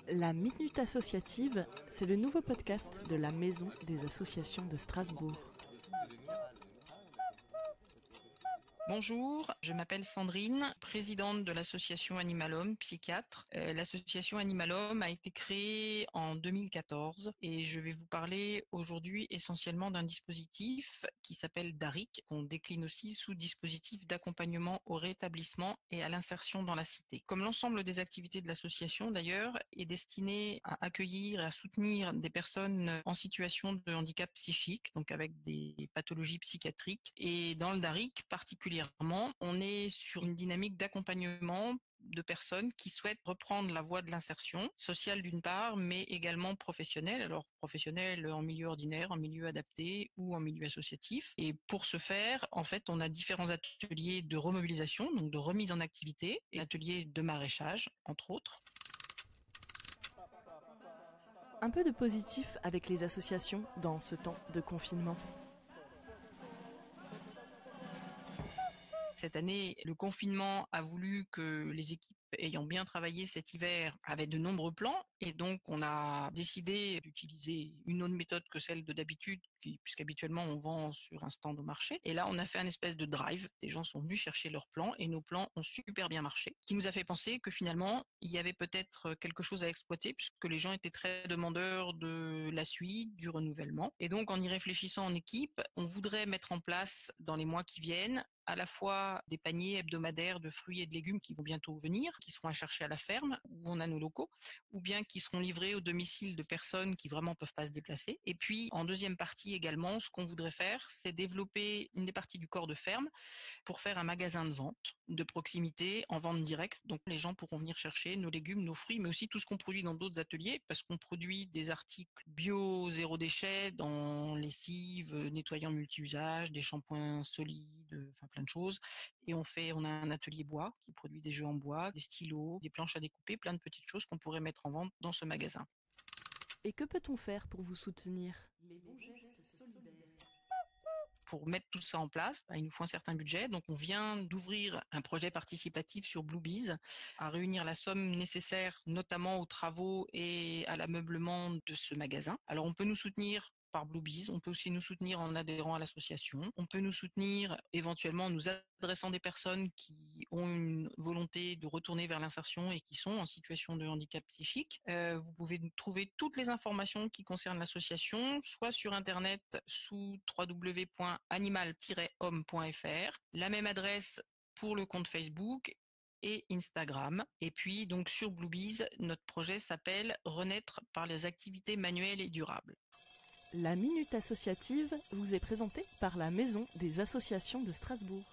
La Minute Associative, c'est le nouveau podcast de la Maison des Associations de Strasbourg. Bonjour, je m'appelle Sandrine, présidente de l'association Animalhomme, psychiatre. L'association Animalhomme a été créée en 2014 et je vais vous parler aujourd'hui essentiellement d'un dispositif qui s'appelle DARIC, qu'on décline aussi sous dispositif d'accompagnement au rétablissement et à l'insertion dans la cité. Comme l'ensemble des activités de l'association d'ailleurs est destiné à accueillir et à soutenir des personnes en situation de handicap psychique, donc avec des pathologies psychiatriques. Et dans le DARIC particulièrement, on est sur une dynamique d'accompagnement de personnes qui souhaitent reprendre la voie de l'insertion sociale d'une part, mais également professionnelle. Alors professionnelle en milieu ordinaire, en milieu adapté ou en milieu associatif. Et pour ce faire, en fait, on a différents ateliers de remobilisation, donc de remise en activité, et ateliers de maraîchage, entre autres. Un peu de positif avec les associations dans ce temps de confinement. Cette année, le confinement a voulu que les équipes ayant bien travaillé cet hiver avaient de nombreux plans et donc on a décidé d'utiliser une autre méthode que celle de d'habitude puisqu'habituellement on vend sur un stand au marché. Et là, on a fait un espèce de drive. Des gens sont venus chercher leurs plans et nos plans ont super bien marché, ce qui nous a fait penser que finalement, il y avait peut-être quelque chose à exploiter puisque les gens étaient très demandeurs de la suite, du renouvellement. Et donc, en y réfléchissant en équipe, on voudrait mettre en place dans les mois qui viennent à la fois des paniers hebdomadaires de fruits et de légumes qui vont bientôt venir, qui seront à chercher à la ferme où on a nos locaux, ou bien qui seront livrés au domicile de personnes qui vraiment peuvent pas se déplacer. Et puis, en deuxième partie également, ce qu'on voudrait faire, c'est développer une des parties du corps de ferme pour faire un magasin de vente de proximité en vente directe. Donc, les gens pourront venir chercher nos légumes, nos fruits, mais aussi tout ce qu'on produit dans d'autres ateliers parce qu'on produit des articles bio, zéro déchet dans lessive, nettoyants multi-usages, des shampoings solides, enfin plein de choses. Et on a un atelier bois qui produit des jeux en bois, des stylos, des planches à découper, plein de petites choses qu'on pourrait mettre en vente dans ce magasin. Et que peut-on faire pour vous soutenir ? Les bons gestes solidaires. Pour mettre tout ça en place, il nous faut un certain budget. Donc, on vient d'ouvrir un projet participatif sur Bluebees à réunir la somme nécessaire, notamment aux travaux et à l'ameublement de ce magasin. Alors, on peut nous soutenir par Bluebees, on peut aussi nous soutenir en adhérant à l'association, on peut nous soutenir éventuellement en nous adressant des personnes qui ont une volonté de retourner vers l'insertion et qui sont en situation de handicap psychique. Vous pouvez trouver toutes les informations qui concernent l'association, soit sur internet sous www.animal-homme.fr, la même adresse pour le compte Facebook et Instagram. Et puis donc sur Bluebees, notre projet s'appelle Renaître par les activités manuelles et durables. La Minute Associative vous est présentée par la Maison des Associations de Strasbourg.